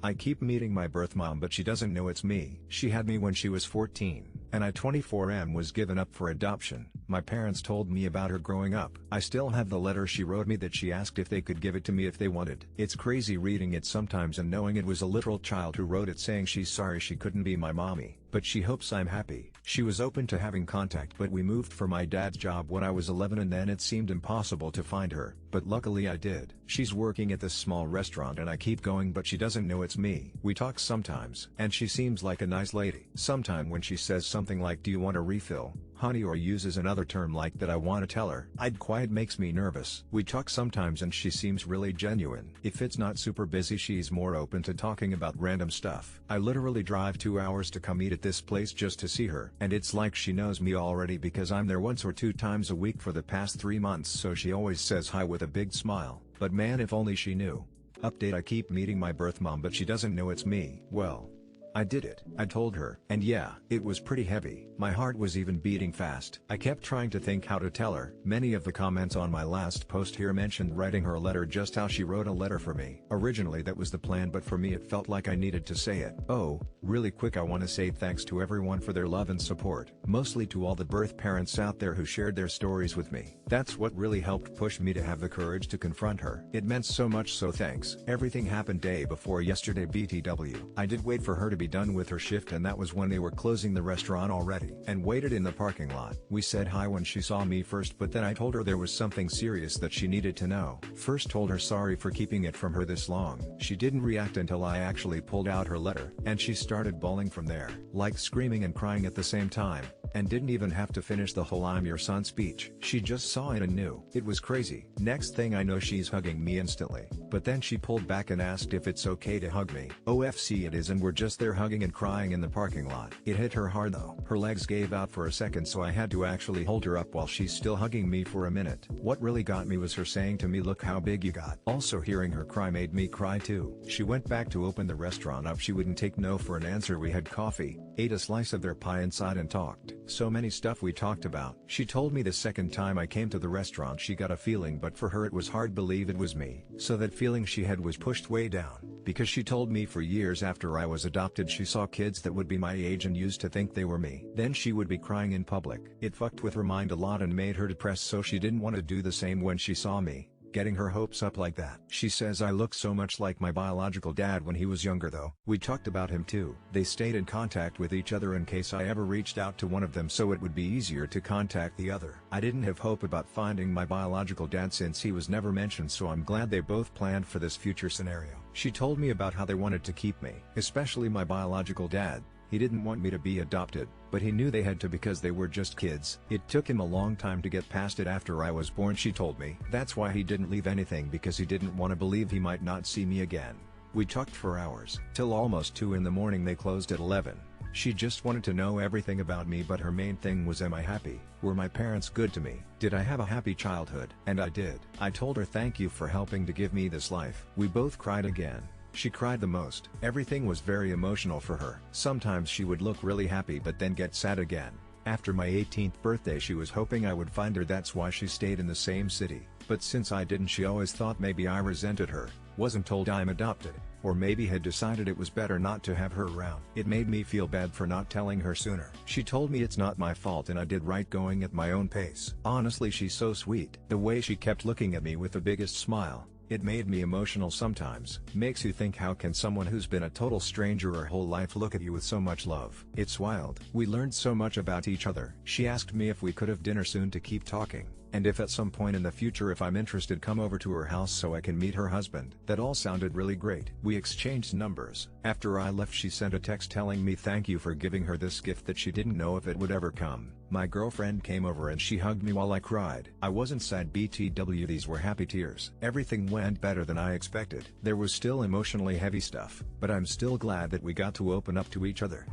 I keep meeting my birth mom but she doesn't know it's me. She had me when she was 14, and I 24 was given up for adoption. My parents told me about her growing up. I still have the letter she wrote me that she asked if they could give it to me if they wanted. It's crazy reading it sometimes and knowing it was a literal child who wrote it saying she's sorry she couldn't be my mommy, but she hopes I'm happy. She was open to having contact but we moved for my dad's job when I was 11 and then it seemed impossible to find her, but luckily I did. She's working at this small restaurant and I keep going but she doesn't know it's me. We talk sometimes and she seems like a nice lady. Sometime when she says something like do you want a refill, honey, or uses another term like that I want to tell her I'd quiet makes me nervous. We talk sometimes and she seems really genuine. If it's not super busy she's more open to talking about random stuff. I literally drive 2 hours to come eat at this place just to see her, and it's like she knows me already because I'm there once or 2 times a week for the past 3 months, so she always says hi with a big smile. But man, if only she knew. Update: I keep meeting my birth mom but she doesn't know it's me. Well, I did it. I told her, and yeah, it was pretty heavy. My heart was even beating fast. I kept trying to think how to tell her. Many of the comments on my last post here mentioned writing her a letter, just how she wrote a letter for me. Originally that was the plan, but for me it felt like I needed to say it. Oh, really quick, I want to say thanks to everyone for their love and support. Mostly to all the birth parents out there who shared their stories with me. That's what really helped push me to have the courage to confront her. It meant so much, so thanks. Everything happened day before yesterday BTW. I did wait for her to be done with her shift, and that was when they were closing the restaurant already, and waited in the parking lot. We said hi when she saw me first, but then I told her there was something serious that she needed to know. First told her sorry for keeping it from her this long. She didn't react until I actually pulled out her letter, and she started bawling from there, like screaming and crying at the same time, and didn't even have to finish the whole "I'm your son" speech. She just saw it and knew. It was crazy. Next thing I know she's hugging me instantly, but then she pulled back and asked if it's okay to hug me. OFC it is, and we're just there hugging and crying in the parking lot. It hit her hard though. Her legs gave out for a second, so I had to actually hold her up while she's still hugging me for a minute. What really got me was her saying to me, "Look how big you got." Also hearing her cry made me cry too. She went back to open the restaurant up. She wouldn't take no for an answer. We had coffee, ate a slice of their pie inside, and talked. So many stuff we talked about. She told me the second time I came to the restaurant she got a feeling, but for her it was hard to believe it was me. So that feeling she had was pushed way down, because she told me for years after I was adopted she saw kids that would be my age and used to think they were me. Then she would be crying in public. It fucked with her mind a lot and made her depressed, so she didn't want to do the same when she saw me, getting her hopes up like that. She says I look so much like my biological dad when he was younger though. We talked about him too. They stayed in contact with each other in case I ever reached out to one of them so it would be easier to contact the other. I didn't have hope about finding my biological dad since he was never mentioned, so I'm glad they both planned for this future scenario. She told me about how they wanted to keep me, especially my biological dad. He didn't want me to be adopted, but he knew they had to because they were just kids. It took him a long time to get past it after I was born, she told me. That's why he didn't leave anything, because he didn't want to believe he might not see me again. We talked for hours, till almost 2 in the morning. They closed at 11. She just wanted to know everything about me, but her main thing was, am I happy? Were my parents good to me? Did I have a happy childhood? And I did. I told her thank you for helping to give me this life. We both cried again. She cried the most. Everything was very emotional for her. Sometimes she would look really happy but then get sad again. After my 18th birthday she was hoping I would find her, that's why she stayed in the same city. But since I didn't, she always thought maybe I resented her, wasn't told I'm adopted, or maybe had decided it was better not to have her around. It made me feel bad for not telling her sooner. She told me it's not my fault and I did right going at my own pace. Honestly, she's so sweet. The way she kept looking at me with the biggest smile, it made me emotional sometimes. Makes you think, how can someone who's been a total stranger her whole life look at you with so much love? It's wild. We learned so much about each other. She asked me if we could have dinner soon to keep talking, and if at some point in the future if I'm interested come over to her house so I can meet her husband. That all sounded really great. We exchanged numbers. After I left she sent a text telling me thank you for giving her this gift that she didn't know if it would ever come. My girlfriend came over and she hugged me while I cried. I wasn't sad BTW, these were happy tears. Everything went better than I expected. There was still emotionally heavy stuff, but I'm still glad that we got to open up to each other.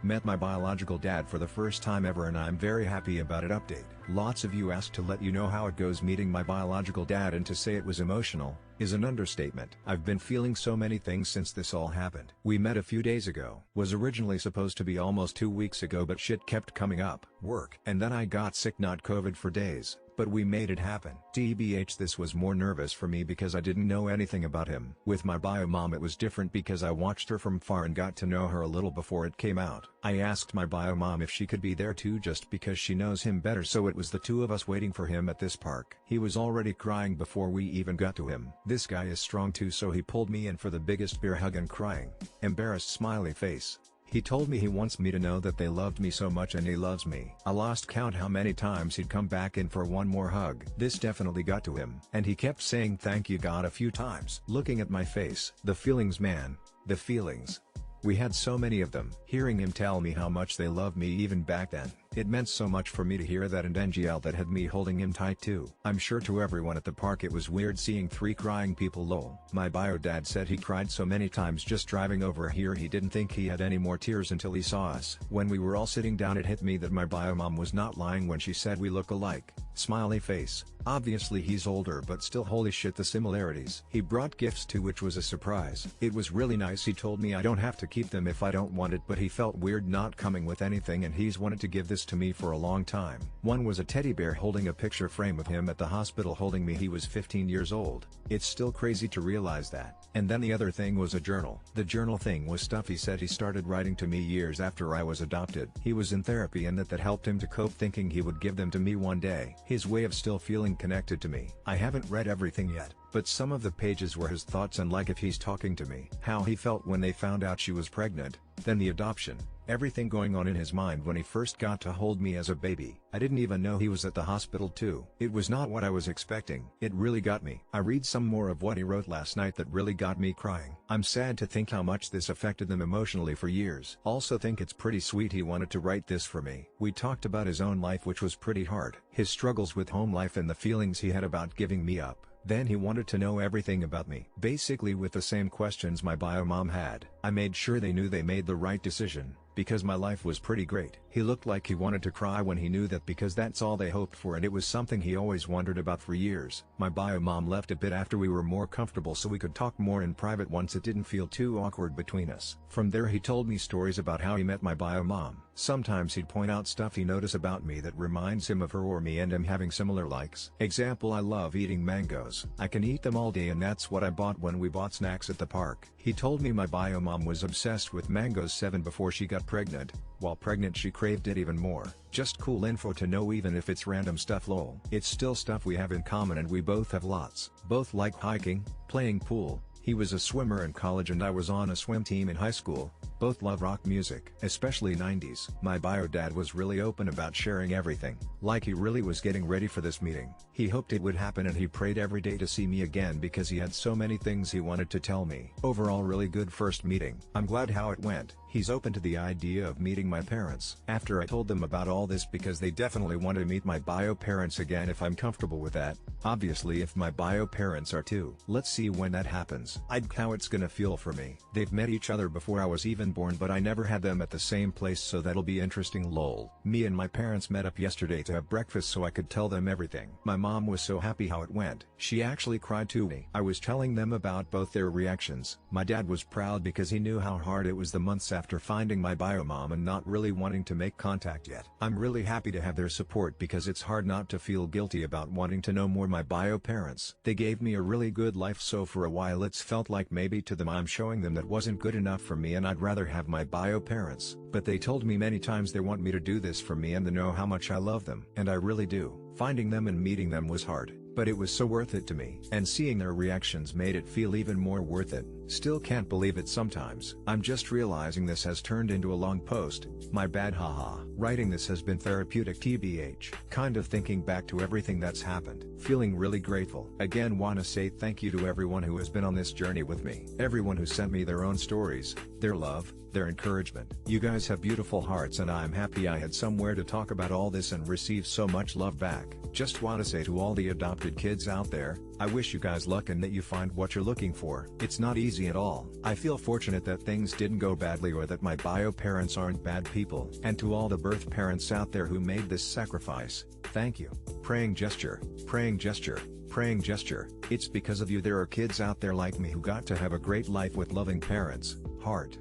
Met my biological dad for the first time ever and I'm very happy about it. Update. Lots of you asked to let you know how it goes meeting my biological dad, and to say it was emotional is an understatement. I've been feeling so many things since this all happened. We met a few days ago. Was originally supposed to be almost 2 weeks ago, but shit kept coming up. Work. And then I got sick, not COVID, for days. But we made it happen. TBH, this was more nervous for me because I didn't know anything about him. With my bio mom it was different because I watched her from far and got to know her a little before it came out. I asked my bio mom if she could be there too, just because she knows him better, so it was the two of us waiting for him at this park. He was already crying before we even got to him. This guy is strong too, so he pulled me in for the biggest beer hug and crying. Embarrassed smiley face. He told me he wants me to know that they loved me so much and he loves me. I lost count how many times he'd come back in for one more hug. This definitely got to him. And he kept saying thank you God a few times. Looking at my face. The feelings, man. The feelings. We had so many of them. Hearing him tell me how much they loved me even back then. It meant so much for me to hear that, and NGL that had me holding him tight too. I'm sure to everyone at the park it was weird seeing 3 crying people. Lol. My bio dad said he cried so many times just driving over here he didn't think he had any more tears until he saw us. When we were all sitting down it hit me that my bio mom was not lying when she said we look alike. Smiley face. Obviously he's older, but still holy shit the similarities. He brought gifts too, which was a surprise. It was really nice. He told me I don't have to keep them if I don't want it, but he felt weird not coming with anything and he's wanted to give this to me for a long time. One was a teddy bear holding a picture frame of him at the hospital holding me. He was 15 years old. It's still crazy to realize that. And then the other thing was a journal. The journal thing was stuff he said he started writing to me years after I was adopted. He was in therapy and that helped him to cope, thinking he would give them to me one day. His way of still feeling connected to me. I haven't read everything yet, but some of the pages were his thoughts and like if he's talking to me. How he felt when they found out she was pregnant, then the adoption. Everything going on in his mind when he first got to hold me as a baby. I didn't even know he was at the hospital too. It was not what I was expecting. It really got me. I read some more of what he wrote last night that really got me crying. I'm sad to think how much this affected them emotionally for years. Also think it's pretty sweet he wanted to write this for me. We talked about his own life, which was pretty hard. His struggles with home life and the feelings he had about giving me up. Then he wanted to know everything about me. Basically with the same questions my bio mom had. I made sure they knew they made the right decision, because my life was pretty great. He looked like he wanted to cry when he knew that, because that's all they hoped for and it was something he always wondered about for years. My bio mom left a bit after we were more comfortable so we could talk more in private once it didn't feel too awkward between us. From there he told me stories about how he met my bio mom. Sometimes he'd point out stuff he noticed about me that reminds him of her or me and him having similar likes. Example, I love eating mangoes. I can eat them all day and that's what I bought when we bought snacks at the park. He told me my bio mom was obsessed with mangoes 7 before she got pregnant. While pregnant she craved it even more. Just cool info to know even if it's random stuff. Lol. It's still stuff we have in common and we both have lots. Both like hiking, playing pool. He was a swimmer in college and I was on a swim team in high school. Both love rock music, especially 90s. My bio dad was really open about sharing everything. Like he really was getting ready for this meeting. He hoped it would happen and he prayed every day to see me again because he had so many things he wanted to tell me. Overall really good first meeting. I'm glad how it went. He's open to the idea of meeting my parents. After I told them about all this, because they definitely want to meet my bio parents again if I'm comfortable with that. Obviously if my bio parents are too. Let's see when that happens. How it's gonna feel for me. They've met each other before I was even born, but I never had them at the same place, so that'll be interesting. Lol. Me and my parents met up yesterday to have breakfast so I could tell them everything. My mom was so happy how it went. She actually cried to me. I was telling them about both their reactions. My dad was proud because he knew how hard it was the months after finding my bio mom and not really wanting to make contact yet. I'm really happy to have their support because it's hard not to feel guilty about wanting to know more my bio parents. They gave me a really good life, so for a while it's felt like maybe to them I'm showing them that wasn't good enough for me and I'd rather have my bio parents. But they told me many times they want me to do this for me and they know how much I love them. And I really do. Finding them and meeting them was hard, but it was so worth it to me. And seeing their reactions made it feel even more worth it. Still can't believe it sometimes. I'm just realizing this has turned into a long post. My bad, haha. Writing this has been therapeutic tbh. Kind of thinking back to everything that's happened. Feeling really grateful. Again wanna say thank you to everyone who has been on this journey with me. Everyone who sent me their own stories, their love, their encouragement. You guys have beautiful hearts and I'm happy I had somewhere to talk about all this and receive so much love back. Just wanna say to all the adopted kids out there, I wish you guys luck and that you find what you're looking for. It's not easy at all. I feel fortunate that things didn't go badly or that my bio parents aren't bad people. And to all the birth parents out there who made this sacrifice, Thank you. Praying gesture, praying gesture, praying gesture. It's because of you there are kids out there like me who got to have a great life with loving parents. Heart.